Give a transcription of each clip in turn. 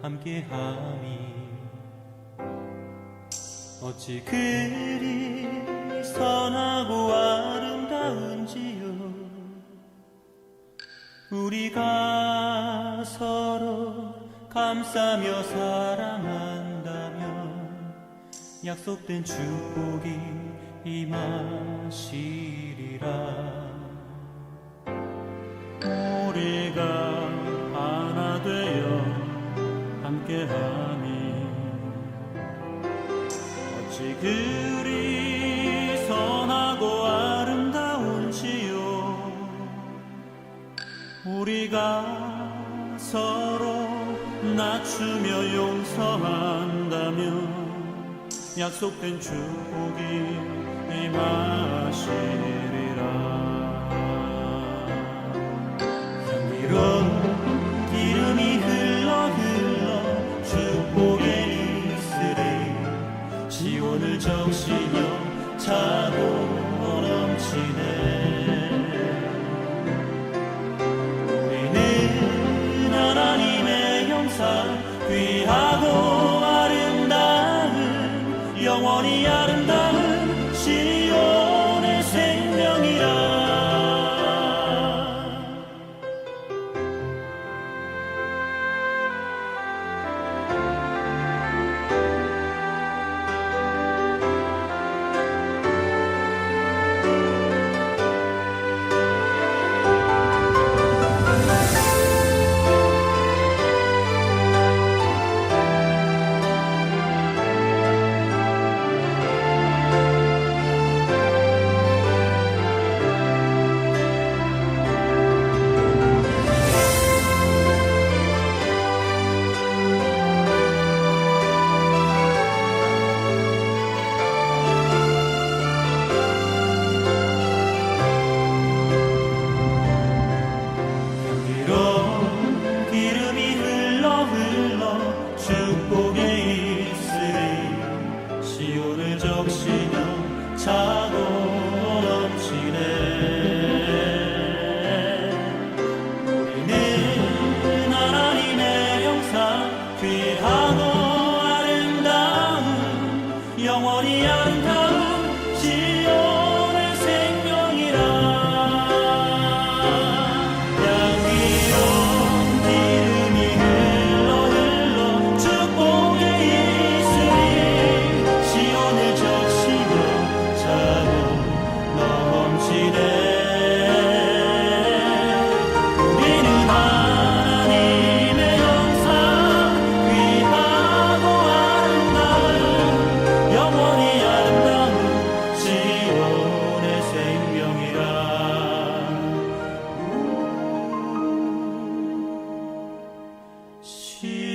함께함이 어찌 그리 선하고 아름다운지요. 우리가 서로 감싸며 사랑한다면 약속된 축복이 임하시리라. 우리가 하나 되어 함께하니 어찌 그리 선하고 아름다운지요. 우리가 서로 낮추며 용서한다면 약속된 축복이 임하시리라. 향기로운 기름이 흘러 축복의 이슬에 시온을 적시며 차고 넘치네. 우리는 하나님의 형상 귀하고 아름다운 영원히 아름다운 시온의 생명이라. 영원히 아름다운 시온의 생명이라. 향기로운 기름이 흘러 축복의 이슬이 시온을 적시며 차고 넘치네. 우리는 하나님의 형상 귀하고 아름다운 영원히 아름다운 시온의 생명이라. 시온의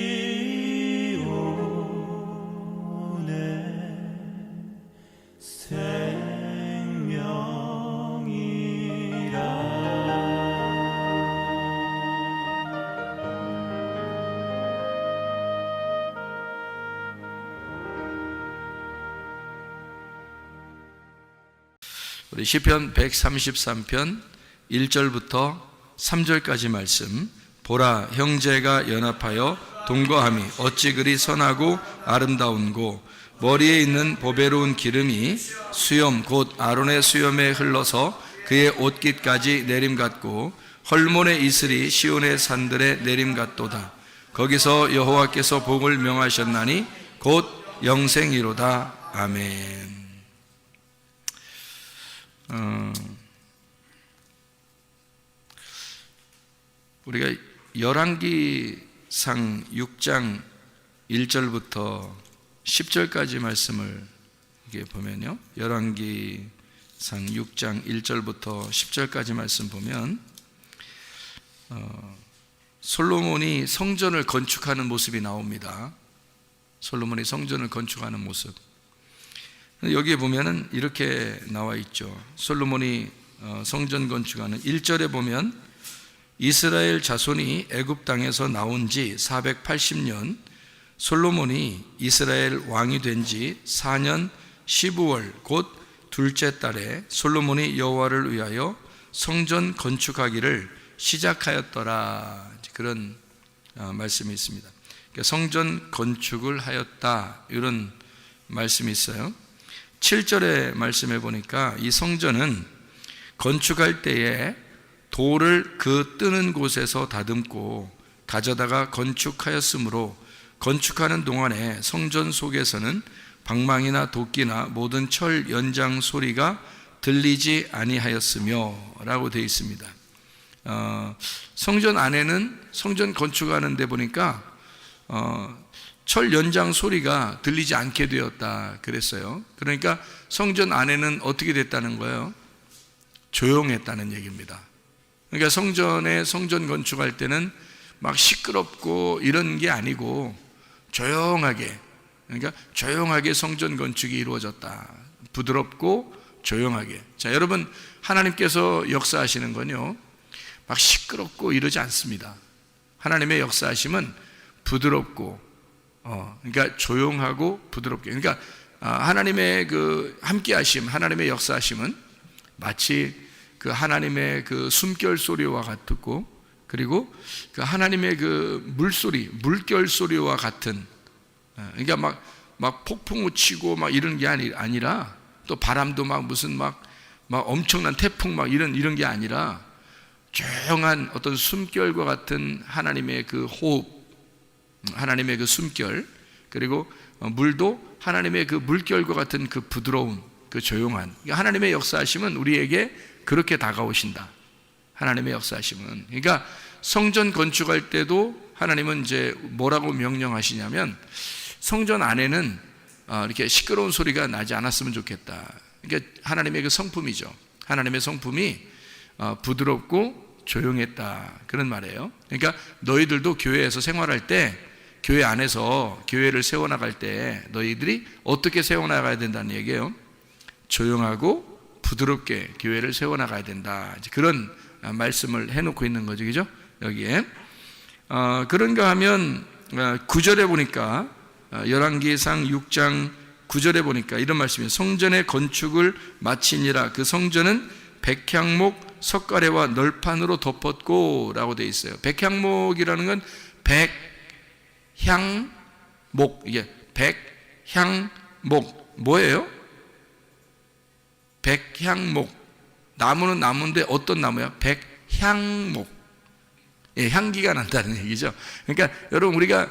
우리 시편 133편 1절부터 3절까지 말씀. 보라, 형제가 연합하여 동거함이 어찌 그리 선하고 아름다운고, 머리에 있는 보배로운 기름이 수염 곧 아론의 수염에 흘러서 그의 옷깃까지 내림같고, 헐몬의 이슬이 시온의 산들에 내림같도다. 거기서 여호와께서 복을 명하셨나니 곧 영생이로다. 아멘. 우리가 열왕기상 6장 1절부터 10절까지 말씀을 이렇게 보면요, 열왕기상 6장 1절부터 10절까지 말씀 보면 솔로몬이 성전을 건축하는 모습이 나옵니다. 솔로몬이 성전을 건축하는 모습. 여기에 보면은 이렇게 나와 있죠. 솔로몬이 성전 건축하는 1절에 보면 이스라엘 자손이 애굽 땅에서 나온 지 480년, 솔로몬이 이스라엘 왕이 된 지 4년 15월 곧 둘째 달에 솔로몬이 여호와를 위하여 성전 건축하기를 시작하였더라. 그런 말씀이 있습니다. 성전 건축을 하였다, 이런 말씀이 있어요. 7절의 말씀에 보니까 이 성전은 건축할 때에 돌을 그 뜨는 곳에서 다듬고 가져다가 건축하였으므로 건축하는 동안에 성전 속에서는 방망이나 도끼나 모든 철 연장 소리가 들리지 아니하였으며 라고 되어 있습니다. 성전 안에는 성전 건축하는 데 보니까 철 연장 소리가 들리지 않게 되었다 그랬어요. 그러니까 성전 안에는 어떻게 됐다는 거예요? 조용했다는 얘기입니다. 그러니까 성전 건축할 때는 막 시끄럽고 이런 게 아니고 조용하게, 그러니까 조용하게 성전 건축이 이루어졌다. 부드럽고 조용하게. 자, 여러분, 하나님께서 역사하시는 건요, 막 시끄럽고 이러지 않습니다. 하나님의 역사하심은 부드럽고, 그러니까 조용하고 부드럽게. 그러니까 하나님의 그 함께하심, 하나님의 역사하심은 마치 그 하나님의 그 숨결 소리와 같고, 그리고 그 하나님의 그 물결 소리와 같은, 그러니까 막 폭풍우 치고 막 이런 게 아니라, 또 바람도 막 무슨 막 엄청난 태풍 막 이런 게 아니라 조용한 어떤 숨결과 같은 하나님의 그 호흡, 하나님의 그 숨결, 그리고 물도 하나님의 그 물결과 같은 그 부드러운, 그 조용한, 그러니까 하나님의 역사하심은 우리에게 그렇게 다가오신다. 하나님의 역사하심은. 그러니까 성전 건축할 때도 하나님은 이제 뭐라고 명령하시냐면, 성전 안에는 이렇게 시끄러운 소리가 나지 않았으면 좋겠다. 그러니까 하나님의 그 성품이죠. 하나님의 성품이 부드럽고 조용했다, 그런 말이에요. 그러니까 너희들도 교회에서 생활할 때, 교회 안에서 교회를 세워나갈 때 너희들이 어떻게 세워나가야 된다는 얘기예요. 조용하고 부드럽게 교회를 세워나가야 된다, 그런 말씀을 해놓고 있는 거죠, 그죠? 여기에 그런가 하면 9절에 보니까, 열왕기상 6장 9절에 보니까 이런 말씀이에요. 성전의 건축을 마치니라. 그 성전은 백향목 석가래와 널판으로 덮었고 라고 되어 있어요. 백향목이라는 건 백향목, 이게 백향목 뭐예요? 백향목, 나무는 나무인데 어떤 나무야? 백향목. 예, 향기가 난다는 얘기죠. 그러니까 여러분, 우리가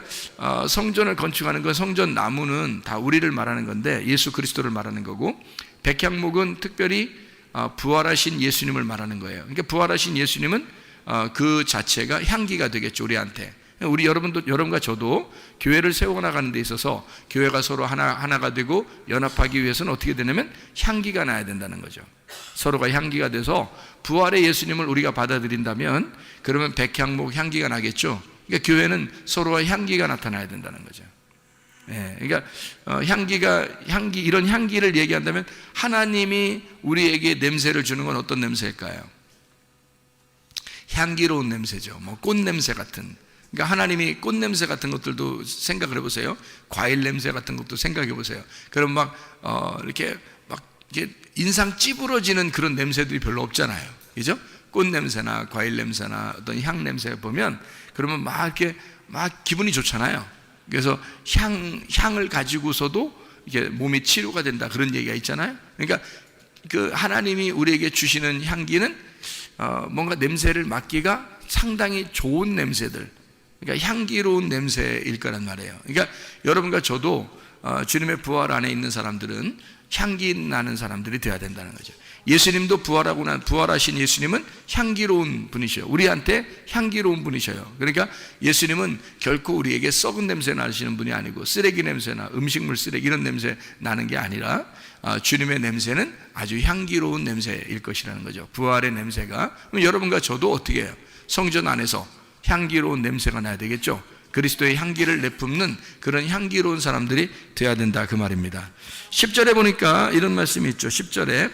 성전을 건축하는 건, 성전 나무는 다 우리를 말하는 건데 예수 그리스도를 말하는 거고, 백향목은 특별히 부활하신 예수님을 말하는 거예요. 그러니까 부활하신 예수님은 그 자체가 향기가 되겠죠, 우리한테. 우리 여러분과 저도 교회를 세워나가는 데 있어서 교회가 서로 하나가 되고 연합하기 위해서는 어떻게 되냐면 향기가 나야 된다는 거죠. 서로가 향기가 돼서 부활의 예수님을 우리가 받아들인다면, 그러면 백향목 향기가 나겠죠. 그러니까 교회는 서로와 향기가 나타나야 된다는 거죠. 예, 그러니까 이런 향기를 얘기한다면, 하나님이 우리에게 냄새를 주는 건 어떤 냄새일까요? 향기로운 냄새죠. 뭐 꽃 냄새 같은. 그러니까 하나님이 꽃 냄새 같은 것들도 생각을 해보세요. 과일 냄새 같은 것도 생각해 보세요. 그럼 이렇게 인상 찌부러지는 그런 냄새들이 별로 없잖아요, 그죠? 꽃 냄새나 과일 냄새나 어떤 향 냄새 보면, 그러면 이렇게 기분이 좋잖아요. 그래서 향을 가지고서도 이게 몸이 치료가 된다, 그런 얘기가 있잖아요. 그러니까 그 하나님이 우리에게 주시는 향기는 뭔가 냄새를 맡기가 상당히 좋은 냄새들, 그러니까 향기로운 냄새일 거란 말이에요. 그러니까 여러분과 저도 주님의 부활 안에 있는 사람들은 향기 나는 사람들이 되어야 된다는 거죠. 예수님도 부활하신 예수님은 향기로운 분이셔요. 우리한테 향기로운 분이셔요. 그러니까 예수님은 결코 우리에게 썩은 냄새 나시는 분이 아니고, 쓰레기 냄새나 음식물 쓰레기 이런 냄새 나는 게 아니라, 주님의 냄새는 아주 향기로운 냄새일 것이라는 거죠. 부활의 냄새가. 그럼 여러분과 저도 어떻게 해요? 성전 안에서 향기로운 냄새가 나야 되겠죠. 그리스도의 향기를 내뿜는 그런 향기로운 사람들이 되어야 된다, 그 말입니다. 10절에 보니까 이런 말씀이 있죠. 10절에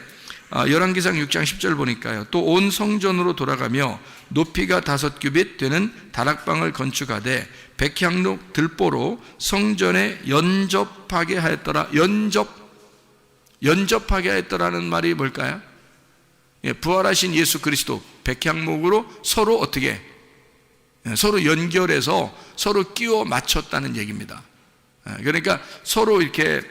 열왕기상 6장 10절 보니까요, 또 온 성전으로 돌아가며 높이가 5규빗 되는 다락방을 건축하되 백향록 들보로 성전에 연접하게 하였더라. 연접하게 하였더라는 말이 뭘까요? 예, 부활하신 예수 그리스도 백향목으로 서로 어떻게 서로 연결해서 서로 끼워 맞췄다는 얘기입니다. 그러니까 서로 이렇게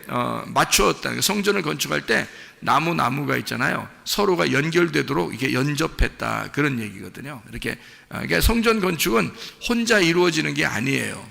맞추었다. 성전을 건축할 때 나무가 있잖아요. 서로가 연결되도록 이렇게 연접했다, 그런 얘기거든요. 이렇게 그러니까 성전 건축은 혼자 이루어지는 게 아니에요.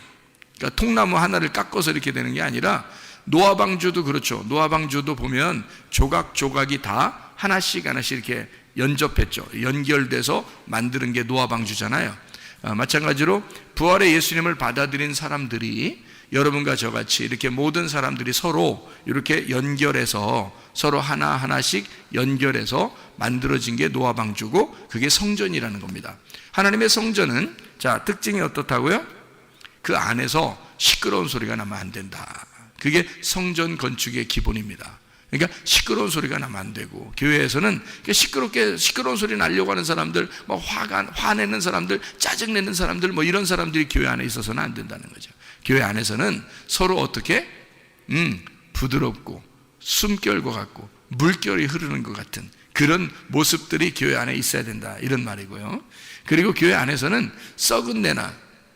그러니까 통나무 하나를 깎아서 이렇게 되는 게 아니라, 노아방주도 그렇죠. 노아방주도 보면 조각조각이 다 하나씩 이렇게 연접했죠. 연결돼서 만드는 게 노아방주잖아요. 마찬가지로 부활의 예수님을 받아들인 사람들이, 여러분과 저같이 이렇게 모든 사람들이 서로 이렇게 연결해서 서로 하나하나씩 연결해서 만들어진 게 노아방주고, 그게 성전이라는 겁니다. 하나님의 성전은 자, 특징이 어떻다고요? 그 안에서 시끄러운 소리가 나면 안 된다. 그게 성전 건축의 기본입니다. 그러니까 시끄러운 소리가 나면 안 되고, 교회에서는 시끄러운 소리 나려고 하는 사람들, 화내는 사람들, 짜증내는 사람들, 이런 사람들이 교회 안에 있어서는 안 된다는 거죠. 교회 안에서는 서로 어떻게 부드럽고 숨결과 같고 물결이 흐르는 것 같은 그런 모습들이 교회 안에 있어야 된다, 이런 말이고요. 그리고 교회 안에서는 썩은 내나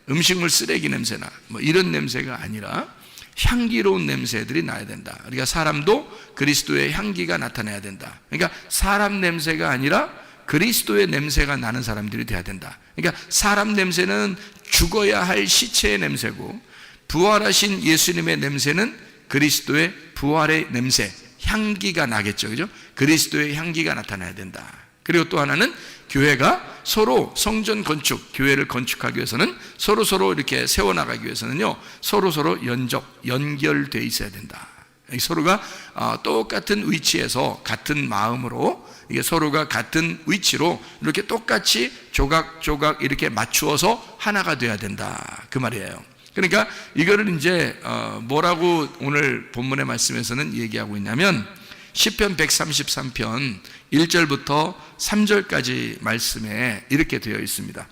음식물 쓰레기 냄새나 이런 냄새가 아니라 향기로운 냄새들이 나야 된다. 그러니까 사람도 그리스도의 향기가 나타나야 된다. 그러니까 사람 냄새가 아니라 그리스도의 냄새가 나는 사람들이 돼야 된다. 그러니까 사람 냄새는 죽어야 할 시체의 냄새고, 부활하신 예수님의 냄새는 그리스도의 부활의 냄새, 향기가 나겠죠. 그죠? 그리스도의 향기가 나타나야 된다. 그리고 또 하나는 교회가 서로 성전 건축, 교회를 건축하기 위해서는 서로 이렇게 세워나가기 위해서는요, 서로 연결되어 있어야 된다. 서로가 똑같은 위치에서 같은 마음으로, 이게 서로가 같은 위치로 이렇게 똑같이 조각조각 이렇게 맞추어서 하나가 돼야 된다, 그 말이에요. 그러니까 이거를 이제 뭐라고 오늘 본문의 말씀에서는 얘기하고 있냐면, 시편 133편 1절부터 3절까지 말씀에 이렇게 되어 있습니다.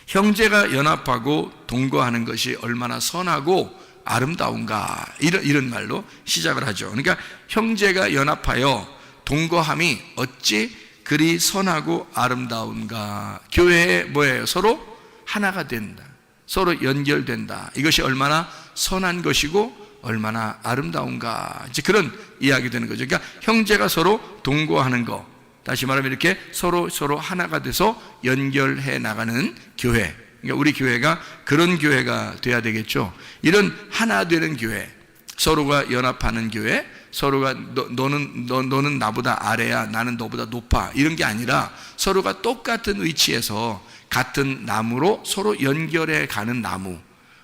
형제가 연합하고 동거하는 것이 얼마나 선하고 아름다운가, 이런 말로 시작을 하죠. 그러니까 형제가 연합하여 동거함이 어찌 그리 선하고 아름다운가. 교회에 뭐예요? 서로 하나가 된다, 서로 연결된다. 이것이 얼마나 선한 것이고 얼마나 아름다운가, 이제 그런 이야기 되는 거죠. 그러니까 형제가 서로 동거하는 거, 다시 말하면 이렇게 서로 하나가 돼서 연결해 나가는 교회, 그러니까 우리 교회가 그런 교회가 돼야 되겠죠. 이런 하나 되는 교회, 서로가 연합하는 교회, 서로가 너는 나보다 아래야, 나는 너보다 높아, 이런 게 아니라 서로가 똑같은 위치에서 같은 나무로 서로 연결해 가는 나무.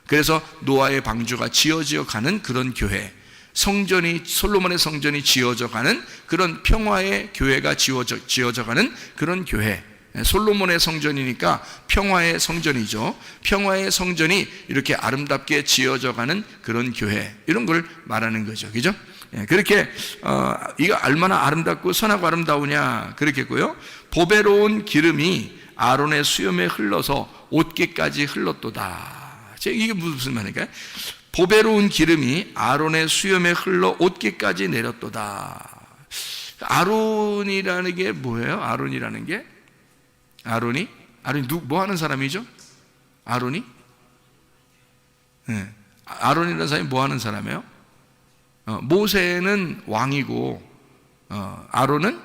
그래서 노아의 방주가 지어져 가는 그런 교회, 솔로몬의 성전이 지어져 가는 그런 평화의 교회가 지어져 가는 그런 교회. 솔로몬의 성전이니까 평화의 성전이죠. 평화의 성전이 이렇게 아름답게 지어져 가는 그런 교회, 이런 걸 말하는 거죠. 그죠? 그렇게 이거 얼마나 아름답고 선하고 아름다우냐, 그렇겠고요. 보배로운 기름이 아론의 수염에 흘러서 옷깃까지 흘렀도다. 이게 무슨 말인가요? 보배로운 기름이 아론의 수염에 흘러 옷깃까지 내렸도다. 아론이라는 게 뭐예요? 아론이 뭐 하는 사람이죠? 아론이? 네. 아론이라는 사람이 뭐 하는 사람이에요? 모세는 왕이고 아론은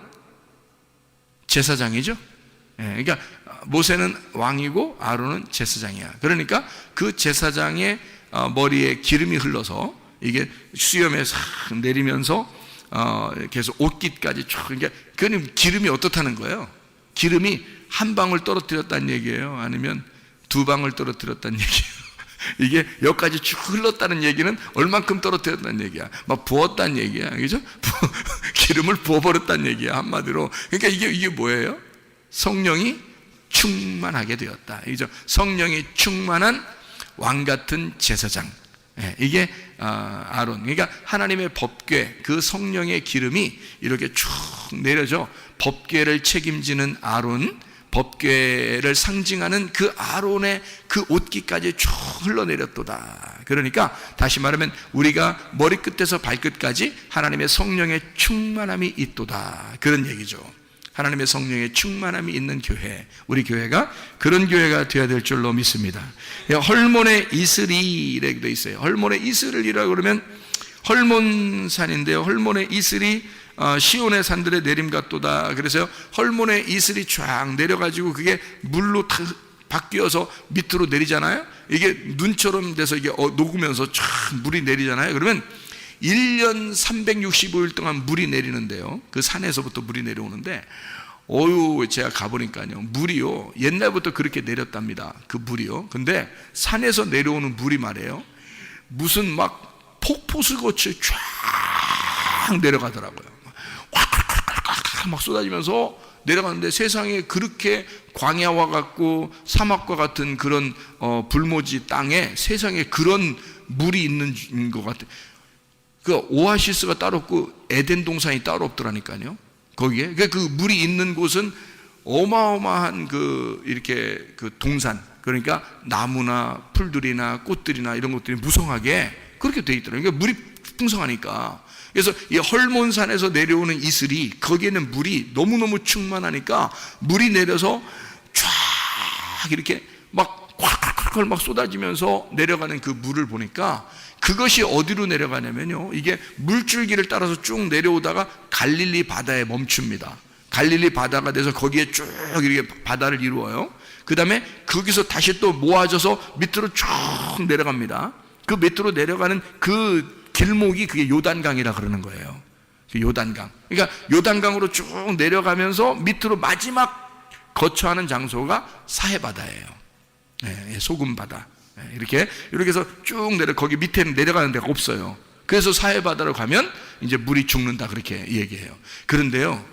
제사장이죠. 그러니까 모세는 왕이고 아론은 제사장이야. 그러니까 그 제사장의 머리에 기름이 흘러서 이게 수염에 싹 내리면서 계속 옷깃까지 쭉, 그러니까 그 기름이 어떻다는 거예요? 기름이 한 방울 떨어뜨렸다는 얘기예요? 아니면 두 방울 떨어뜨렸다는 얘기예요? 이게 여기까지 쭉 흘렀다는 얘기는 얼만큼 떨어뜨렸다는 얘기야? 막 부었다는 얘기야, 그죠? 기름을 부어버렸다는 얘기야, 한마디로. 그러니까 이게 뭐예요? 성령이 충만하게 되었다, 이죠? 성령이 충만한 왕 같은 제사장. 이게 아론. 그러니까 하나님의 법궤, 그 성령의 기름이 이렇게 쭉 내려져 법궤를 책임지는 아론, 법궤를 상징하는 그 아론의 그 옷깃까지 쭉 흘러내렸도다. 그러니까 다시 말하면 우리가 머리끝에서 발끝까지 하나님의 성령의 충만함이 있도다, 그런 얘기죠. 하나님의 성령의 충만함이 있는 교회, 우리 교회가 그런 교회가 되어야 될 줄로 믿습니다. 헐몬의 이슬이라고 되어 있어요. 헐몬의 이슬이라고 그러면 헐몬산인데요, 헐몬의 이슬이 시온의 산들의 내림 같도다. 그래서 헐몬의 이슬이 쫙 내려가지고 그게 물로 바뀌어서 밑으로 내리잖아요. 이게 눈처럼 돼서 이게 녹으면서 쫙 물이 내리잖아요. 그러면 1년 365일 동안 물이 내리는데요, 그 산에서부터 물이 내려오는데, 제가 가보니까요, 물이요, 옛날부터 그렇게 내렸답니다. 그 물이요. 근데 산에서 내려오는 물이 말이에요, 무슨 막 폭포수같이 쫙 내려가더라고요. 막 쏟아지면서 내려가는데, 세상에 그렇게 광야와 같고 사막과 같은 그런 불모지 땅에 세상에 그런 물이 있는 것 같아요. 그 오아시스가 따로 없고 에덴 동산이 따로 없더라니까요. 거기에 그 물이 있는 곳은 어마어마한 이렇게 동산, 그러니까 나무나 풀들이나 꽃들이나 이런 것들이 무성하게 그렇게 돼 있더라고요. 그러니까 물이 풍성하니까. 그래서 이 헐몬산에서 내려오는 이슬이, 거기에는 물이 너무너무 충만하니까 물이 내려서 쫙 이렇게 막 콸콸콸 막 쏟아지면서 내려가는 그 물을 보니까, 그것이 어디로 내려가냐면요, 이게 물줄기를 따라서 쭉 내려오다가 갈릴리 바다에 멈춥니다. 갈릴리 바다가 돼서 거기에 쭉 이렇게 바다를 이루어요. 그 다음에 거기서 다시 또 모아져서 밑으로 쭉 내려갑니다. 그 밑으로 내려가는 그 길목이 그게 요단강이라 그러는 거예요. 요단강. 그러니까 요단강으로 쭉 내려가면서 밑으로 마지막 거처하는 장소가 사해바다예요. 소금바다. 이렇게 해서 쭉 거기 밑에는 내려가는 데가 없어요. 그래서 사해바다로 가면 이제 물이 죽는다, 그렇게 얘기해요. 그런데요,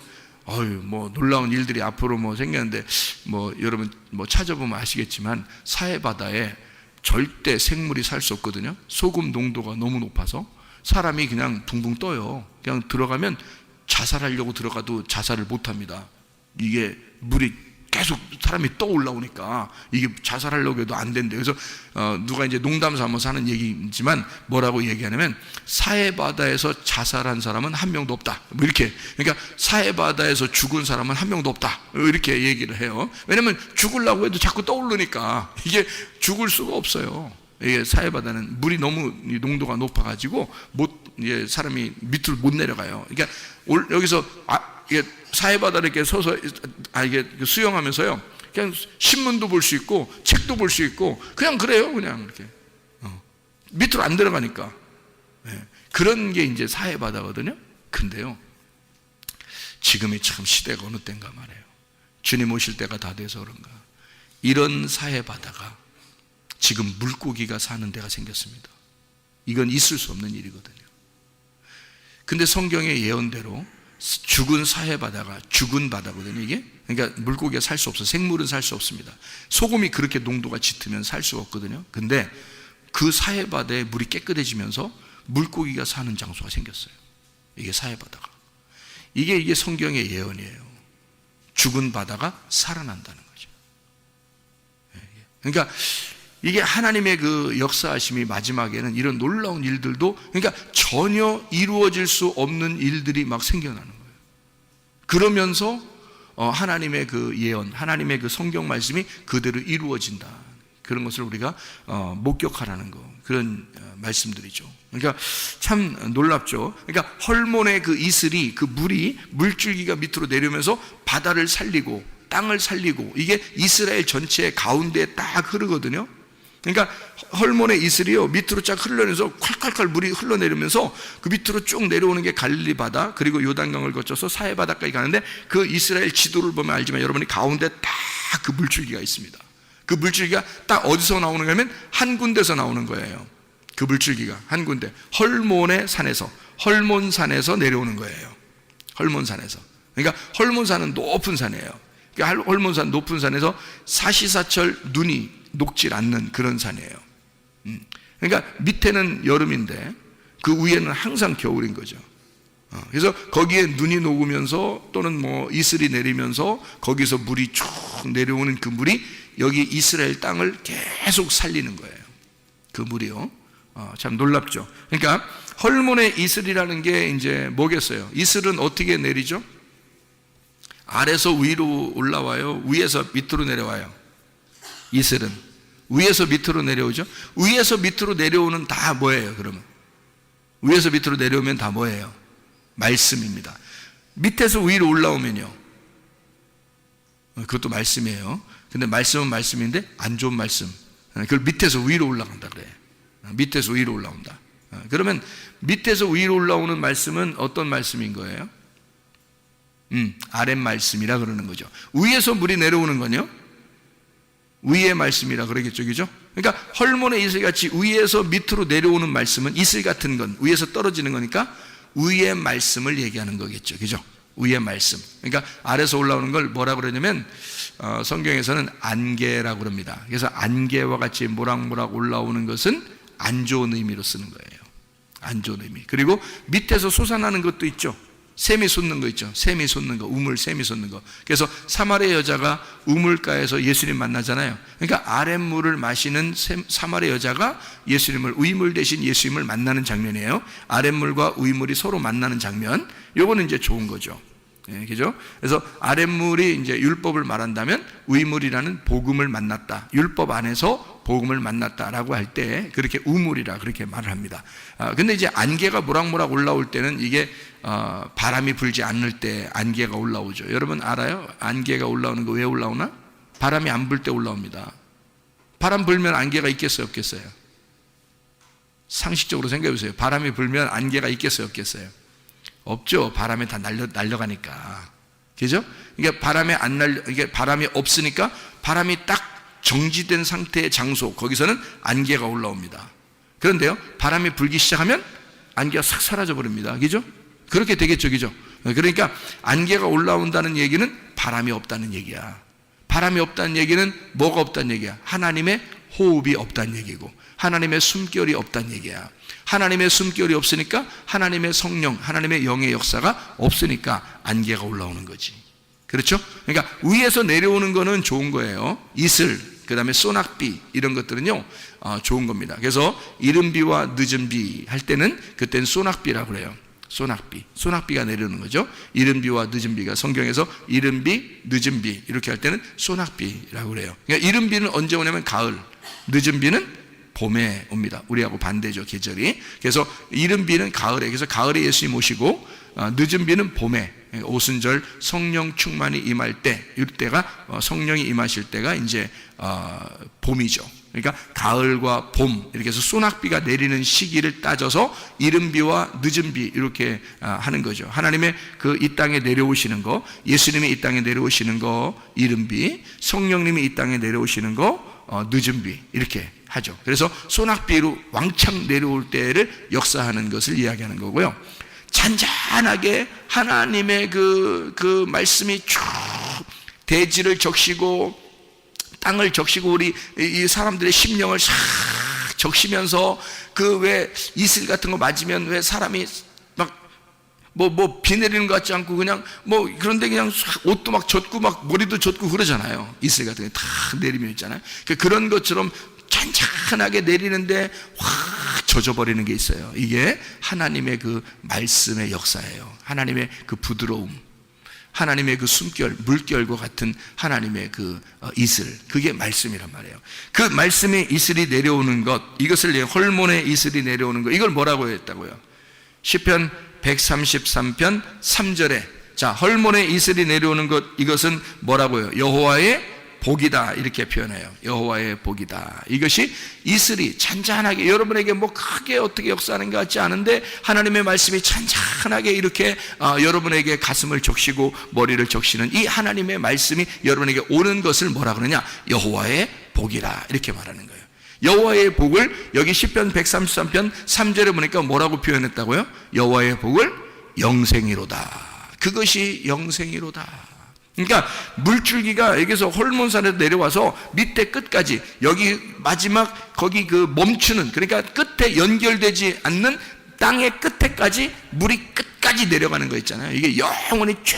뭐 놀라운 일들이 앞으로 뭐 생겼는데, 뭐 여러분 뭐 찾아보면 아시겠지만 사해바다에 절대 생물이 살 수 없거든요. 소금 농도가 너무 높아서 사람이 그냥 붕붕 떠요. 그냥 들어가면 자살하려고 들어가도 자살을 못 합니다. 이게 물이 계속 사람이 떠올라오니까 이게 자살하려고 해도 안 된대요. 그래서 누가 이제 농담 삼아서 하는 얘기지만 뭐라고 얘기하냐면, 사해바다에서 자살한 사람은 한 명도 없다, 뭐 이렇게. 그러니까 사해바다에서 죽은 사람은 한 명도 없다, 이렇게 얘기를 해요. 왜냐면 죽으려고 해도 자꾸 떠오르니까 이게 죽을 수가 없어요. 이게 사해바다는 물이 너무 농도가 높아가지고 사람이 밑으로 못 내려가요. 그러니까 여기서 이게 사해바다를 이렇게 서서 이게 수영하면서요, 그냥 신문도 볼 수 있고 책도 볼 수 있고 그냥 그래요. 그냥 이렇게 밑으로 안 들어가니까. 그런 게 이제 사해바다거든요. 근데요, 지금이 참 시대가 어느 때인가 말이에요. 주님 오실 때가 다 돼서 그런가, 이런 사해바다가 지금 물고기가 사는 데가 생겼습니다. 이건 있을 수 없는 일이거든요. 근데 성경의 예언대로 죽은 사해바다가 죽은 바다거든요, 이게. 그러니까 물고기가 살 수 없어. 생물은 살 수 없습니다. 소금이 그렇게 농도가 짙으면 살 수가 없거든요. 근데 그 사해바다에 물이 깨끗해지면서 물고기가 사는 장소가 생겼어요. 이게 사해바다가. 이게 성경의 예언이에요. 죽은 바다가 살아난다는 거죠. 그러니까 이게 하나님의 그 역사하심이 마지막에는 이런 놀라운 일들도, 그러니까 전혀 이루어질 수 없는 일들이 막 생겨나는 거예요. 그러면서 하나님의 그 예언, 하나님의 그 성경 말씀이 그대로 이루어진다, 그런 것을 우리가 목격하라는 거, 그런 말씀들이죠. 그러니까 참 놀랍죠. 그러니까 헐몬의 그 이슬이, 그 물줄기가 밑으로 내려오면서 바다를 살리고 땅을 살리고, 이게 이스라엘 전체의 가운데에 딱 흐르거든요. 그러니까 헐몬의 이슬이요, 밑으로 쫙 흘러내면서 콸콸콸 물이 흘러내리면서 그 밑으로 쭉 내려오는 게 갈릴리 바다, 그리고 요단강을 거쳐서 사해바다까지 가는데, 그 이스라엘 지도를 보면 알지만 여러분이 가운데 딱 그 물줄기가 있습니다. 그 물줄기가 딱 어디서 나오는 거냐면 한 군데서 나오는 거예요. 그 물줄기가 한 군데, 헐몬의 산에서, 헐몬산에서 내려오는 거예요. 헐몬산에서. 그러니까 헐몬산은 높은 산이에요. 그러니까 헐몬산, 높은 산에서 사시사철 눈이 녹질 않는 그런 산이에요. 그러니까 밑에는 여름인데 그 위에는 항상 겨울인 거죠. 그래서 거기에 눈이 녹으면서 또는 뭐 이슬이 내리면서 거기서 물이 쭉 내려오는 그 물이 여기 이스라엘 땅을 계속 살리는 거예요. 그 물이요. 참 놀랍죠. 그러니까 헐몬의 이슬이라는 게 이제 뭐겠어요? 이슬은 어떻게 내리죠? 아래서 위로 올라와요? 위에서 밑으로 내려와요? 이슬은 위에서 밑으로 내려오죠? 위에서 밑으로 내려오는 다 뭐예요, 그러면? 위에서 밑으로 내려오면 다 뭐예요? 말씀입니다. 밑에서 위로 올라오면요? 그것도 말씀이에요. 근데 말씀은 말씀인데 안 좋은 말씀. 그걸 밑에서 위로 올라간다 그래. 밑에서 위로 올라온다. 그러면 밑에서 위로 올라오는 말씀은 어떤 말씀인 거예요? 아랫 말씀이라 그러는 거죠. 위에서 물이 내려오는 건요? 위의 말씀이라 그러겠죠, 그죠? 그러니까 헐몬의 이슬같이 위에서 밑으로 내려오는 말씀은 이슬 같은 건 위에서 떨어지는 거니까 위의 말씀을 얘기하는 거겠죠, 그죠? 위의 말씀. 그러니까 아래서 올라오는 걸 뭐라 그러냐면 성경에서는 안개라고 그럽니다. 그래서 안개와 같이 모락모락 올라오는 것은 안 좋은 의미로 쓰는 거예요. 안 좋은 의미. 그리고 밑에서 솟아나는 것도 있죠. 샘이 솟는 거 있죠. 샘이 솟는 거, 우물, 샘이 솟는 거. 그래서 사마리아 여자가 우물가에서 예수님 만나잖아요. 그러니까 아랫물을 마시는 사마리아 여자가 예수님을, 위물 대신 예수님을 만나는 장면이에요. 아랫물과 위물이 서로 만나는 장면. 요거는 이제 좋은 거죠. 예, 그죠? 그래서 아랫물이 이제 율법을 말한다면 위물이라는 복음을 만났다. 율법 안에서 복음을 만났다라고 할 때 그렇게 우물이라 그렇게 말을 합니다. 근데 이제 안개가 모락모락 올라올 때는 이게 바람이 불지 않을 때 안개가 올라오죠. 여러분 알아요? 안개가 올라오는 거 왜 올라오나? 바람이 안 불 때 올라옵니다. 바람 불면 안개가 있겠어요, 없겠어요? 상식적으로 생각해 보세요. 바람이 불면 안개가 있겠어요, 없겠어요? 없죠. 바람에 다 날려가니까. 그죠? 그러니까 이게 바람이 없으니까 바람이 딱 정지된 상태의 장소, 거기서는 안개가 올라옵니다. 그런데요, 바람이 불기 시작하면 안개가 싹 사라져 버립니다. 그죠? 그렇게 되겠죠, 그죠? 그러니까 안개가 올라온다는 얘기는 바람이 없다는 얘기야. 바람이 없다는 얘기는 뭐가 없다는 얘기야? 하나님의 호흡이 없다는 얘기고, 하나님의 숨결이 없다는 얘기야. 하나님의 숨결이 없으니까 하나님의 성령, 하나님의 영의 역사가 없으니까 안개가 올라오는 거지. 그렇죠? 그러니까 위에서 내려오는 거는 좋은 거예요. 이슬, 그 다음에 소낙비 이런 것들은요 좋은 겁니다. 그래서 이른 비와 늦은 비 할 때는 그때는 소낙비라고 그래요. 소낙비가 내려오는 거죠. 이른 비와 늦은 비가 성경에서 이른 비, 늦은 비 이렇게 할 때는 소낙비라고 그래요. 그러니까 이른 비는 언제 오냐면 가을, 늦은 비는 봄에 옵니다. 우리하고 반대죠, 계절이. 그래서 이른 비는 가을에, 그래서 가을에 예수님 오시고 늦은 비는 봄에, 오순절 성령 충만이 임할 때, 이때가 성령이 임하실 때가 이제 봄이죠. 그러니까 가을과 봄 이렇게 해서 소낙비가 내리는 시기를 따져서 이른 비와 늦은 비 이렇게 하는 거죠. 하나님의 그 이 땅에 내려오시는 거, 예수님이 이 땅에 내려오시는 거 이른 비, 성령님이 이 땅에 내려오시는 거 늦은 비 이렇게 하죠. 그래서 소낙비로 왕창 내려올 때를 역사하는 것을 이야기하는 거고요. 잔잔하게 하나님의 그 말씀이 쭉 대지를 적시고 땅을 적시고 우리 이 사람들의 심령을 싹 적시면서 그 왜 이슬 같은 거 맞으면 왜 사람이 막 뭐 비 내리는 것 같지 않고 그냥 뭐 그런데 그냥 옷도 막 젖고 막 머리도 젖고 그러잖아요. 이슬 같은 게 다 내리면 있잖아요. 그런 것처럼 잔잔하게 내리는데 확 젖어버리는 게 있어요. 이게 하나님의 그 말씀의 역사예요. 하나님의 그 부드러움, 하나님의 그 숨결, 물결과 같은 하나님의 그 이슬, 그게 말씀이란 말이에요. 그 말씀의 이슬이 내려오는 것, 이것을 헐몬의 이슬이 내려오는 것, 이걸 뭐라고 했다고요? 시편 133편 3절에 자, 헐몬의 이슬이 내려오는 것, 이것은 뭐라고요? 여호와의 복이다 이렇게 표현해요. 여호와의 복이다. 이것이 이슬이 잔잔하게 여러분에게 뭐 크게 어떻게 역사하는 것 같지 않은데 하나님의 말씀이 잔잔하게 이렇게 여러분에게 가슴을 적시고 머리를 적시는 이 하나님의 말씀이 여러분에게 오는 것을 뭐라 그러냐? 여호와의 복이라 이렇게 말하는 거예요. 여호와의 복을 여기 시편 133편 3절에 보니까 뭐라고 표현했다고요? 여호와의 복을 영생이로다. 그것이 영생이로다. 그러니까 물줄기가 여기서 헐몬산에서 내려와서 밑에 끝까지 여기 마지막 거기 그 멈추는, 그러니까 끝에 연결되지 않는 땅의 끝에까지 물이 끝까지 내려가는 거 있잖아요. 이게 영원히 쭉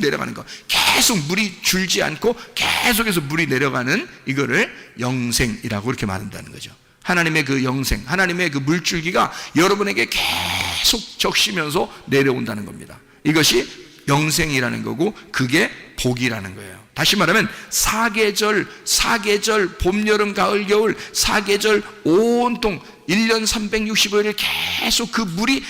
내려가는 거, 계속 물이 줄지 않고 계속해서 물이 내려가는 이거를 영생이라고 이렇게 말한다는 거죠. 하나님의 그 영생, 하나님의 그 물줄기가 여러분에게 계속 적시면서 내려온다는 겁니다. 이것이 영생이라는 거고 그게 복이라는 거예요. 다시 말하면 사계절, 봄, 여름, 가을, 겨울, 사계절 온통 1년 365일을 계속 그 물이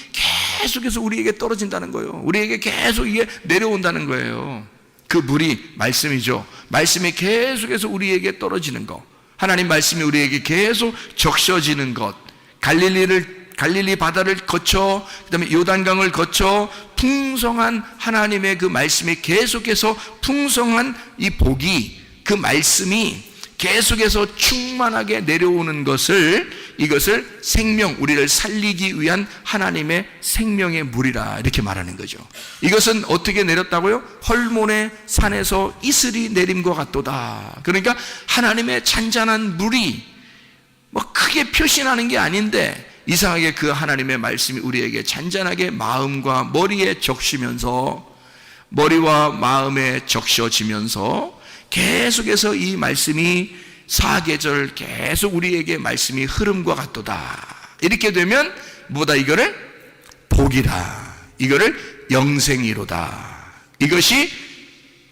계속해서 우리에게 떨어진다는 거예요. 우리에게 계속 이게 내려온다는 거예요. 그 물이 말씀이죠. 말씀이 계속해서 우리에게 떨어지는 것, 하나님 말씀이 우리에게 계속 적셔지는 것, 갈릴리 바다를 거쳐 그다음에 요단강을 거쳐 풍성한 하나님의 그 말씀이 계속해서 풍성한 이 복이, 그 말씀이 계속해서 충만하게 내려오는 것을, 이것을 생명, 우리를 살리기 위한 하나님의 생명의 물이라 이렇게 말하는 거죠. 이것은 어떻게 내렸다고요? 헐몬의 산에서 이슬이 내림과 같도다. 그러니까 하나님의 잔잔한 물이 뭐 크게 표시나는 게 아닌데 이상하게 그 하나님의 말씀이 우리에게 잔잔하게 마음과 머리에 적시면서, 머리와 마음에 적셔지면서 계속해서 이 말씀이 사계절 계속 우리에게 말씀이 흐름과 같도다. 이렇게 되면 뭐다? 이거를 복이라, 이거를 영생이로다, 이것이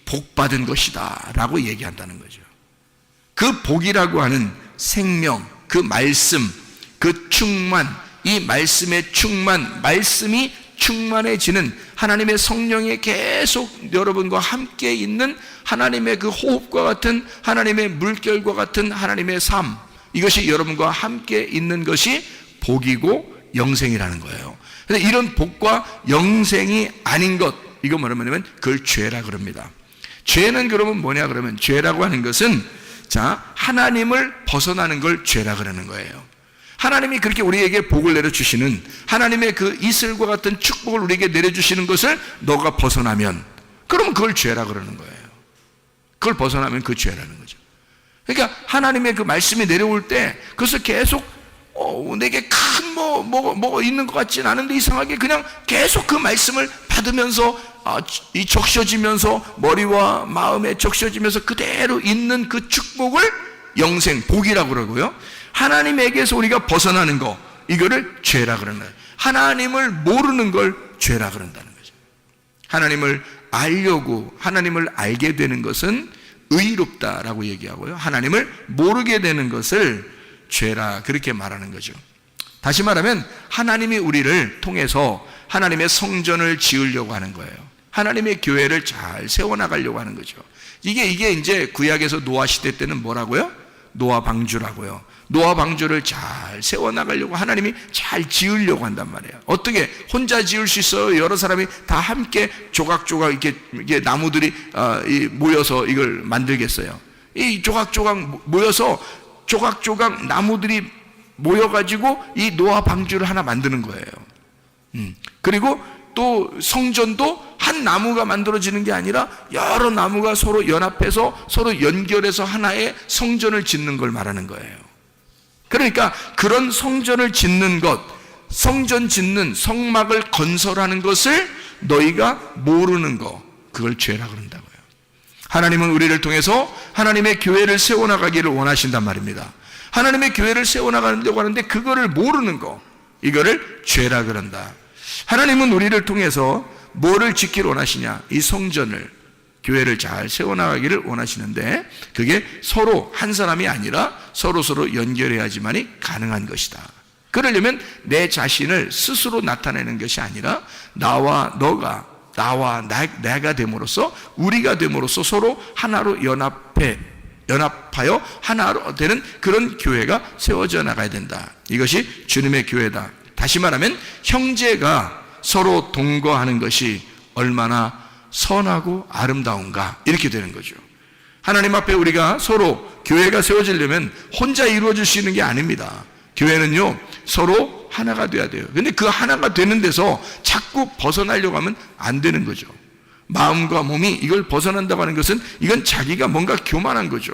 복받은 것이다 라고 얘기한다는 거죠. 그 복이라고 하는 생명, 그 말씀, 그 충만, 이 말씀의 충만, 말씀이 충만해지는 하나님의 성령에 계속 여러분과 함께 있는 하나님의 그 호흡과 같은, 하나님의 물결과 같은 하나님의 삶, 이것이 여러분과 함께 있는 것이 복이고 영생이라는 거예요. 그런데 이런 복과 영생이 아닌 것, 이거 뭐냐면 그걸 죄라 그럽니다. 죄는 그러면 뭐냐 그러면, 죄라고 하는 것은 자, 하나님을 벗어나는 걸 죄라 그러는 거예요. 하나님이 그렇게 우리에게 복을 내려주시는, 하나님의 그 이슬과 같은 축복을 우리에게 내려주시는 것을 너가 벗어나면, 그러면 그걸 죄라 그러는 거예요. 그걸 벗어나면 그 죄라는 거죠. 그러니까 하나님의 그 말씀이 내려올 때 그것을 계속 내게 큰 뭐 있는 것 같진 않은데 이상하게 그냥 계속 그 말씀을 받으면서 이 적셔지면서 머리와 마음에 적셔지면서 그대로 있는 그 축복을 영생, 복이라고 그러고요. 하나님에게서 우리가 벗어나는 거, 이거를 죄라 그러는 거예요. 하나님을 모르는 걸 죄라 그런다는 거죠. 하나님을 알려고, 하나님을 알게 되는 것은 의롭다라고 얘기하고요, 하나님을 모르게 되는 것을 죄라 그렇게 말하는 거죠. 다시 말하면 하나님이 우리를 통해서 하나님의 성전을 지으려고 하는 거예요. 하나님의 교회를 잘 세워나가려고 하는 거죠. 이게 이제 구약에서 노아 시대 때는 뭐라고요? 노아 방주라고요. 노아 방주를 잘 세워나가려고 하나님이 잘 지으려고 한단 말이에요. 어떻게 혼자 지을 수 있어요? 여러 사람이 다 함께 조각조각 이게 나무들이 모여서 이걸 만들겠어요? 이 조각조각 모여서 조각조각 나무들이 모여가지고 이 노아 방주를 하나 만드는 거예요. 그리고 또 성전도 한 나무가 만들어지는 게 아니라 여러 나무가 서로 연합해서 서로 연결해서 하나의 성전을 짓는 걸 말하는 거예요. 그러니까 그런 성전을 짓는 것, 성전 짓는, 성막을 건설하는 것을 너희가 모르는 거, 그걸 죄라 그런다고요. 하나님은 우리를 통해서 하나님의 교회를 세워나가기를 원하신단 말입니다. 하나님의 교회를 세워나가려고 하는데 그거를 모르는 거, 이거를 죄라 그런다. 하나님은 우리를 통해서 뭐를 짓기를 원하시냐? 이 성전을, 교회를 잘 세워나가기를 원하시는데 그게 서로 한 사람이 아니라 서로 연결해야지만이 가능한 것이다. 그러려면 내 자신을 스스로 나타내는 것이 아니라 나와 너가, 나와 내가 됨으로써, 우리가 됨으로써 서로 하나로 연합하여 하나로 되는 그런 교회가 세워져 나가야 된다. 이것이 주님의 교회다. 다시 말하면 형제가 서로 동거하는 것이 얼마나 선하고 아름다운가, 이렇게 되는 거죠. 하나님 앞에 우리가 서로 교회가 세워지려면 혼자 이루어질 수 있는 게 아닙니다. 교회는요 서로 하나가 돼야 돼요. 근데 그 하나가 되는 데서 자꾸 벗어나려고 하면 안 되는 거죠. 마음과 몸이 이걸 벗어난다고 하는 것은 이건 자기가 뭔가 교만한 거죠.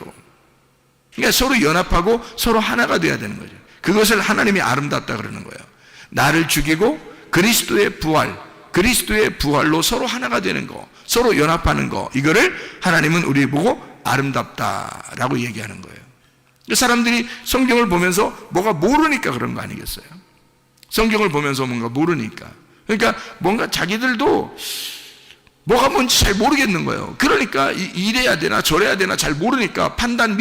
그러니까 서로 연합하고 서로 하나가 돼야 되는 거죠. 그것을 하나님이 아름답다 그러는 거예요. 나를 죽이고 그리스도의 부활로 서로 하나가 되는 거, 서로 연합하는 거, 이거를 하나님은 우리 보고 아름답다라고 얘기하는 거예요. 사람들이 성경을 보면서 뭐가 모르니까 그런 거 아니겠어요? 성경을 보면서 뭔가 모르니까. 그러니까 뭔가 자기들도 뭐가 뭔지 잘 모르겠는 거예요. 그러니까 이래야 되나 저래야 되나 잘 모르니까 판단이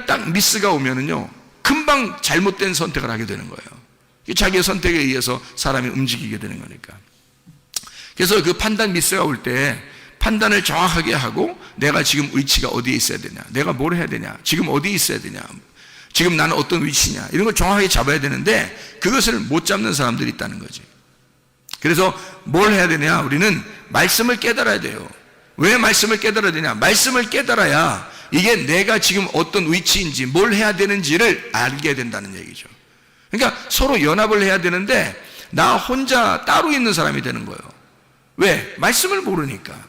딱 미스가 오면은요, 금방 잘못된 선택을 하게 되는 거예요. 자기의 선택에 의해서 사람이 움직이게 되는 거니까. 그래서 그 판단 미스가 올 때 판단을 정확하게 하고, 내가 지금 위치가 어디에 있어야 되냐, 내가 뭘 해야 되냐, 지금 어디에 있어야 되냐, 지금 나는 어떤 위치냐, 이런 걸 정확하게 잡아야 되는데 그것을 못 잡는 사람들이 있다는 거지. 그래서 뭘 해야 되냐, 우리는 말씀을 깨달아야 돼요. 왜 말씀을 깨달아야 되냐, 말씀을 깨달아야 이게 내가 지금 어떤 위치인지 뭘 해야 되는지를 알게 된다는 얘기죠. 그러니까 서로 연합을 해야 되는데 나 혼자 따로 있는 사람이 되는 거예요. 왜? 말씀을 모르니까.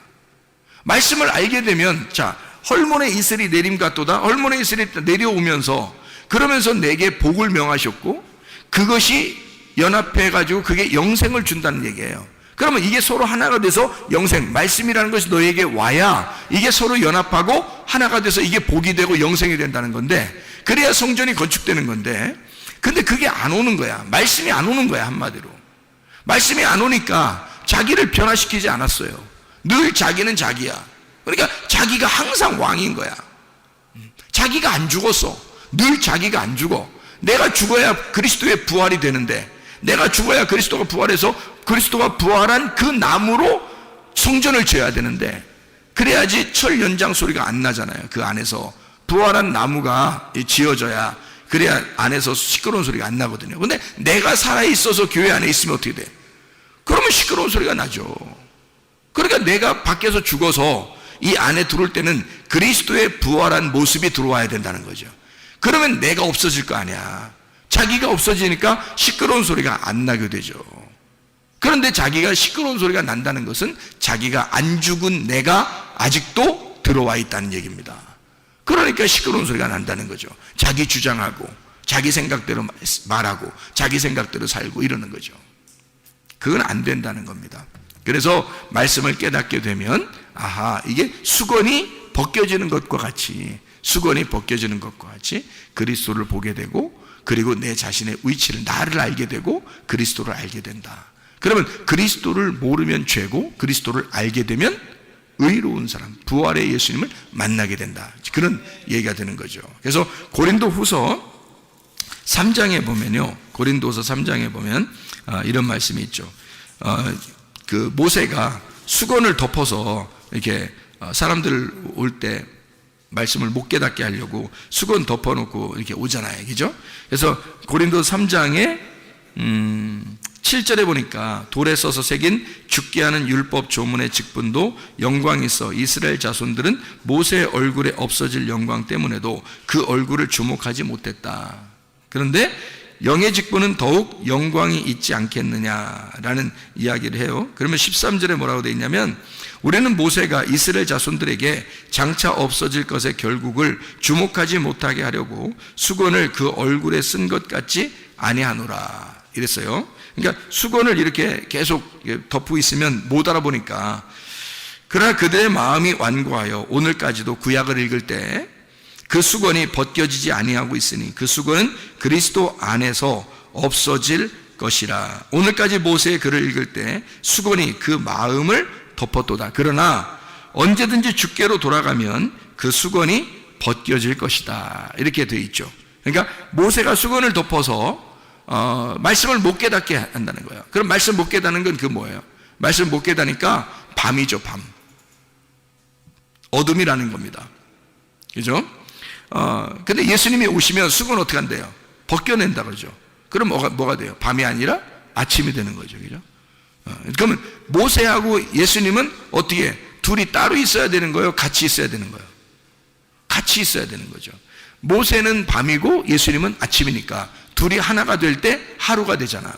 말씀을 알게 되면, 자, 헐몬의 이슬이 내림같도다. 헐몬의 이슬이 내려오면서, 그러면서 내게 복을 명하셨고, 그것이 연합해가지고 그게 영생을 준다는 얘기예요. 그러면 이게 서로 하나가 돼서 영생, 말씀이라는 것이 너에게 와야 이게 서로 연합하고 하나가 돼서 이게 복이 되고 영생이 된다는 건데, 그래야 성전이 건축되는 건데, 근데 그게 안 오는 거야. 말씀이 안 오는 거야, 한마디로. 말씀이 안 오니까 자기를 변화시키지 않았어요. 늘 자기는 자기야. 그러니까 자기가 항상 왕인 거야. 자기가 안 죽었어. 늘 자기가 안 죽어. 내가 죽어야 그리스도의 부활이 되는데, 내가 죽어야 그리스도가 부활해서 그리스도가 부활한 그 나무로 성전을 지어야 되는데, 그래야지 철 연장 소리가 안 나잖아요. 그 안에서 부활한 나무가 지어져야, 그래야 안에서 시끄러운 소리가 안 나거든요. 근데 내가 살아있어서 교회 안에 있으면 어떻게 돼? 그러면 시끄러운 소리가 나죠. 그러니까 내가 밖에서 죽어서 이 안에 들어올 때는 그리스도의 부활한 모습이 들어와야 된다는 거죠. 그러면 내가 없어질 거 아니야. 자기가 없어지니까 시끄러운 소리가 안 나게 되죠. 그런데 자기가 시끄러운 소리가 난다는 것은 자기가 안 죽은 내가 아직도 들어와 있다는 얘기입니다. 그러니까 시끄러운 소리가 난다는 거죠. 자기 주장하고 자기 생각대로 말하고 자기 생각대로 살고 이러는 거죠. 그건 안 된다는 겁니다. 그래서 말씀을 깨닫게 되면, 아하, 이게 수건이 벗겨지는 것과 같이, 수건이 벗겨지는 것과 같이 그리스도를 보게 되고, 그리고 내 자신의 위치를, 나를 알게 되고 그리스도를 알게 된다. 그러면 그리스도를 모르면 죄고, 그리스도를 알게 되면 의로운 사람, 부활의 예수님을 만나게 된다. 그런 얘기가 되는 거죠. 그래서 고린도후서 3장에 보면요, 고린도서 3장에 보면 이런 말씀이 있죠. 그 모세가 수건을 덮어서 이렇게 사람들 올 때 말씀을 못 깨닫게 하려고 수건 덮어놓고 이렇게 오잖아요, 그죠? 그래서 고린도 3장에 7절에 보니까, 돌에 써서 새긴 죽게 하는 율법 조문의 직분도 영광이 있어 이스라엘 자손들은 모세의 얼굴에 없어질 영광 때문에도 그 얼굴을 주목하지 못했다. 그런데 영의 직분은 더욱 영광이 있지 않겠느냐라는 이야기를 해요. 그러면 13절에 뭐라고 되어 있냐면, 우리는 모세가 이스라엘 자손들에게 장차 없어질 것의 결국을 주목하지 못하게 하려고 수건을 그 얼굴에 쓴 것 같지 아니하노라 이랬어요. 그러니까 수건을 이렇게 계속 덮고 있으면 못 알아보니까, 그러나 그들의 마음이 완고하여 오늘까지도 구약을 읽을 때 그 수건이 벗겨지지 아니하고 있으니 그 수건은 그리스도 안에서 없어질 것이라. 오늘까지 모세의 글을 읽을 때 수건이 그 마음을 덮었도다. 그러나 언제든지 주께로 돌아가면 그 수건이 벗겨질 것이다. 이렇게 되어 있죠. 그러니까 모세가 수건을 덮어서 말씀을 못 깨닫게 한다는 거예요. 그럼 말씀 못 깨닫는 건 그 뭐예요? 말씀 못 깨닫으니까 밤이죠, 밤. 어둠이라는 겁니다. 그죠? 근데 예수님이 오시면 수건 어떻게 한대요? 벗겨낸다 그러죠. 그럼 뭐가 돼요? 밤이 아니라 아침이 되는 거죠. 그죠? 그러면 모세하고 예수님은 어떻게, 둘이 따로 있어야 되는 거예요? 같이 있어야 되는 거예요? 같이 있어야 되는 거죠. 모세는 밤이고 예수님은 아침이니까 둘이 하나가 될 때 하루가 되잖아.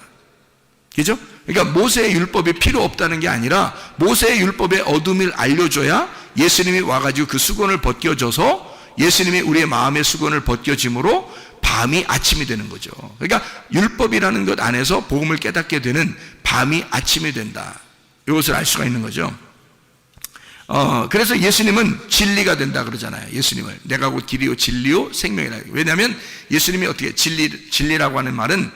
그죠? 그러니까 모세의 율법이 필요 없다는 게 아니라, 모세의 율법의 어둠을 알려줘야 예수님이 와가지고 그 수건을 벗겨줘서 예수님이 우리의 마음의 수건을 벗겨짐으로 밤이 아침이 되는 거죠. 그러니까 율법이라는 것 안에서 복음을 깨닫게 되는 밤이 아침이 된다. 이것을 알 수가 있는 거죠. 그래서 예수님은 진리가 된다 그러잖아요. 예수님을 내가 곧 길이요 진리요 생명이라. 왜냐하면 예수님이 어떻게 진리라고 하는 말은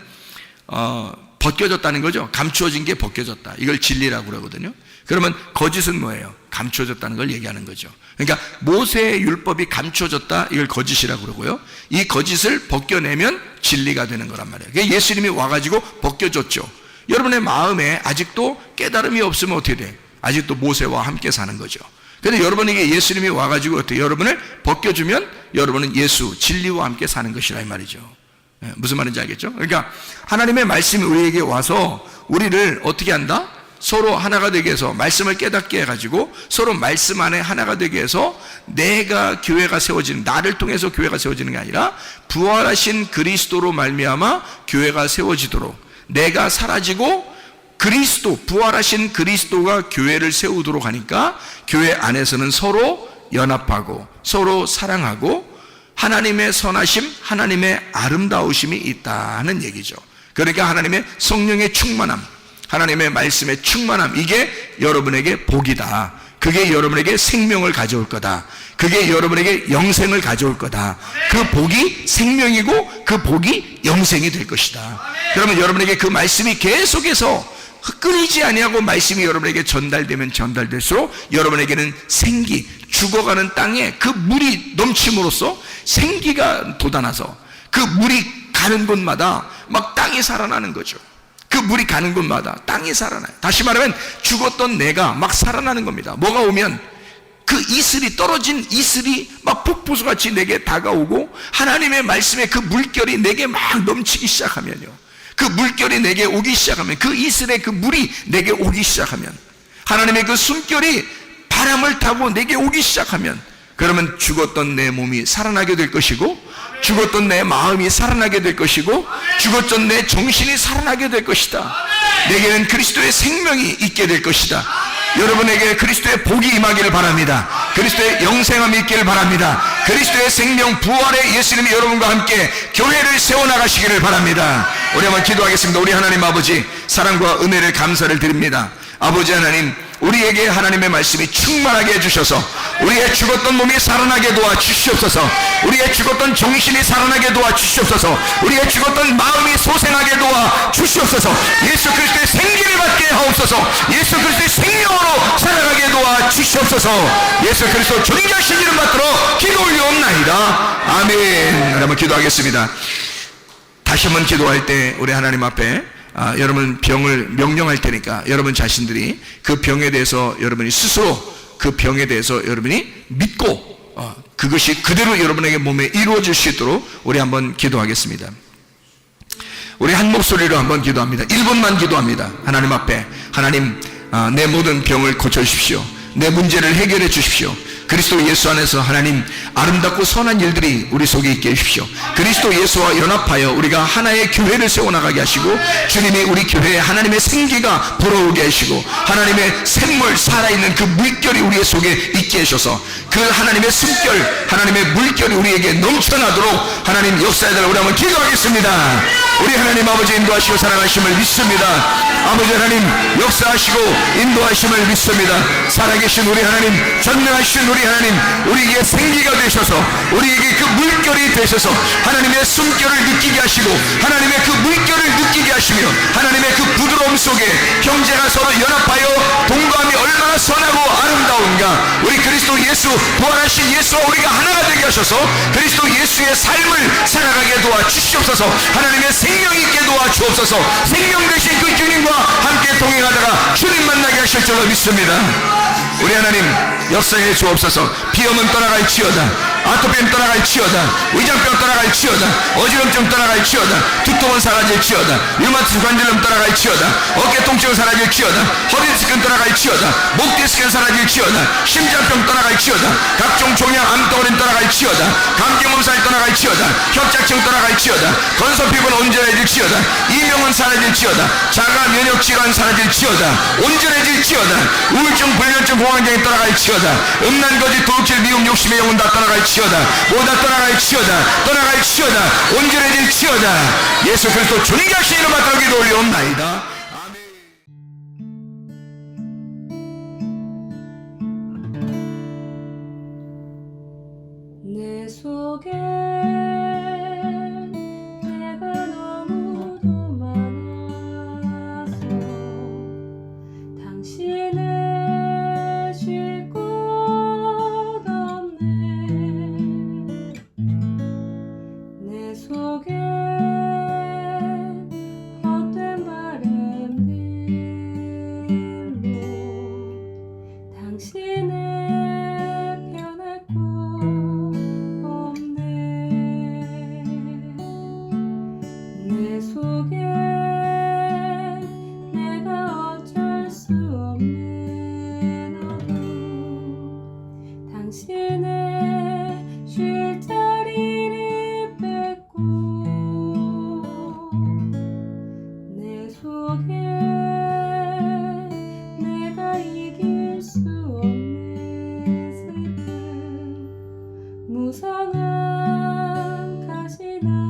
벗겨졌다는 거죠. 감추어진 게 벗겨졌다. 이걸 진리라고 그러거든요. 그러면 거짓은 뭐예요? 감춰졌다는 걸 얘기하는 거죠. 그러니까 모세의 율법이 감춰졌다, 이걸 거짓이라고 그러고요. 이 거짓을 벗겨내면 진리가 되는 거란 말이에요. 그러니까 예수님이 와가지고 벗겨줬죠. 여러분의 마음에 아직도 깨달음이 없으면 어떻게 돼? 아직도 모세와 함께 사는 거죠. 그런데 여러분에게 예수님이 와가지고 어떻게 여러분을 벗겨주면 여러분은 예수, 진리와 함께 사는 것이라 이 말이죠. 무슨 말인지 알겠죠? 그러니까 하나님의 말씀이 우리에게 와서 우리를 어떻게 한다? 서로 하나가 되게 해서 말씀을 깨닫게 해가지고 서로 말씀 안에 하나가 되게 해서 내가 교회가 세워지는, 나를 통해서 교회가 세워지는 게 아니라 부활하신 그리스도로 말미암아 교회가 세워지도록, 내가 사라지고 그리스도, 부활하신 그리스도가 교회를 세우도록 하니까 교회 안에서는 서로 연합하고 서로 사랑하고 하나님의 선하심, 하나님의 아름다우심이 있다는 얘기죠. 그러니까 하나님의 성령의 충만함, 하나님의 말씀의 충만함, 이게 여러분에게 복이다. 그게 여러분에게 생명을 가져올 거다. 그게 여러분에게 영생을 가져올 거다. 그 복이 생명이고 그 복이 영생이 될 것이다. 그러면 여러분에게 그 말씀이 계속해서 끊이지 아니하고 말씀이 여러분에게 전달되면 전달될수록 여러분에게는 생기, 죽어가는 땅에 그 물이 넘침으로써 생기가 돋아나서 그 물이 가는 곳마다 막 땅이 살아나는 거죠. 그 물이 가는 곳마다 땅이 살아나요. 다시 말하면 죽었던 내가 막 살아나는 겁니다. 뭐가 오면 그 이슬이, 떨어진 이슬이 막 폭포수같이 내게 다가오고 하나님의 말씀에 그 물결이 내게 막 넘치기 시작하면요, 그 물결이 내게 오기 시작하면, 그 이슬의 그 물이 내게 오기 시작하면, 하나님의 그 숨결이 바람을 타고 내게 오기 시작하면, 그러면 죽었던 내 몸이 살아나게 될 것이고, 죽었던 내 마음이 살아나게 될 것이고, 죽었던 내 정신이 살아나게 될 것이다. 내게는 그리스도의 생명이 있게 될 것이다. 여러분에게 그리스도의 복이 임하기를 바랍니다. 그리스도의 영생함이 있기를 바랍니다. 그리스도의 생명 부활의 예수님이 여러분과 함께 교회를 세워나가시기를 바랍니다. 우리 한번 기도하겠습니다. 우리 하나님 아버지, 사랑과 은혜를 감사를 드립니다. 아버지 하나님, 우리에게 하나님의 말씀이 충만하게 해주셔서 우리의 죽었던 몸이 살아나게 도와주시옵소서. 우리의 죽었던 정신이 살아나게 도와주시옵소서. 우리의 죽었던 마음이 소생하게 도와주시옵소서. 예수 그리스도의 생기를 받게 하옵소서. 예수 그리스도의 생명으로 살아가게 도와주시옵소서. 예수 그리스도 존귀하신 이름 받들어 기도 올리옵나이다. 아멘. 한번 기도하겠습니다. 다시 한번 기도할 때 우리 하나님 앞에 여러분 병을 명령할 테니까 여러분 자신들이 그 병에 대해서 여러분이 스스로 그 병에 대해서 여러분이 믿고 그것이 그대로 여러분에게 몸에 이루어질 수 있도록 우리 한번 기도하겠습니다. 우리 한 목소리로 한번 기도합니다. 1분만 기도합니다. 하나님 앞에, 하나님, 내 모든 병을 고쳐주십시오. 내 문제를 해결해 주십시오. 그리스도 예수 안에서 하나님 아름답고 선한 일들이 우리 속에 있게 해주십시오. 그리스도 예수와 연합하여 우리가 하나의 교회를 세워나가게 하시고, 주님이 우리 교회에 하나님의 생기가 불어오게 하시고, 하나님의 샘물, 살아있는 그 물결이 우리 속에 있게 하셔서 그 하나님의 숨결, 하나님의 물결이 우리에게 넘쳐나도록 하나님 역사해달라고 우리 한번 기도하겠습니다. 우리 하나님 아버지 인도하시고 사랑하심을 믿습니다. 아버지 하나님 역사하시고 인도하심을 믿습니다. 살아계신 우리 하나님, 전능하신 우리 하나님, 우리에게 생기가 되셔서 우리에게 그 물결이 되셔서 하나님의 숨결을 느끼게 하시고 하나님의 그 물결을 느끼게 하시며 하나님의 그 부드러움 속에 형제가 서로 연합하여 동감이 얼마나 선하고 아름다운가. 우리 그리스도 예수, 부활하신 예수와 우리가 하나가 되게 하셔서 그리스도 예수의 삶을 살아가게 도와주시옵소서. 하나님의 생명이 있게 도와주옵소서. 생명 되신 그 주님과 함께 동행하다가 주님 만나게 하실 줄로 믿습니다. 우리 하나님 역사해 주옵소서. 비염은 떠나갈지어다, 아토피는 떠나갈지어다, 위장병 떠나갈지어다, 어지럼증 떠나갈지어다, 두통은 사라질지어다, 류마티스 관절염 떠나갈지어다, 어깨 통증은 사라질지어다, 허리 디스크는 떠나갈지어다, 목 디스크는 사라질지어다, 심장병 떠나갈지어다, 각종 종양 암덩어리는 떠나갈지어다, 감기 몸살 떠나갈지어다, 협착증 떠나갈지어다, 건선 피부는 온전해질지어다, 이명은 사라질지어다, 자가 면역 질환 사라질지어다, 온전해질지어다, 우울증 불면증 공황장애 떠나갈지어다, 음란 거짓 도둑질 미움 욕심의 영혼 다 떠나갈지어다, 모다 떠나갈지어다, 떠나갈지어다, 온전해질지어다. 예수 그리스도 존귀하신 이름 받들어 기도 올리옵나이다. 내 속에 내가 너무도 많아서 당신은 풍성한 가시나